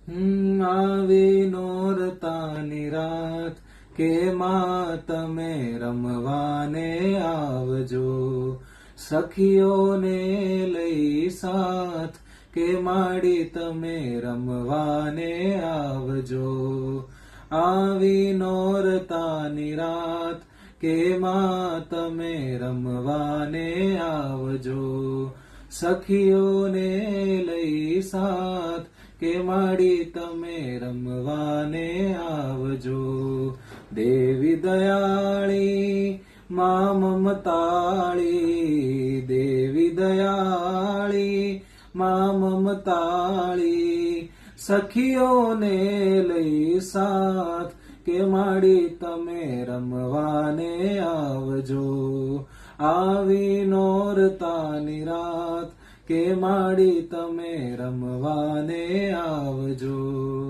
આવી નોરતાની રાત કે માં તમે રમવાને આવજો, સખીઓને લઈ સાથ કે માડી તમે રમવાને આવજો. આવી નોરતાની રાત કે માં તમે રમવાને આવજો, સખીઓને લઈ સાથ કે માડી તમે રમવાને આવજો. દેવી દયાળી મા મમતાળી, દેવી દયાળી મા મમતાળી, સખીઓને લઈ સાથ કે માડી તમે રમવાને આવજો. આવી નોરતાની રાત કે માડી તમે રમવાને આવજો.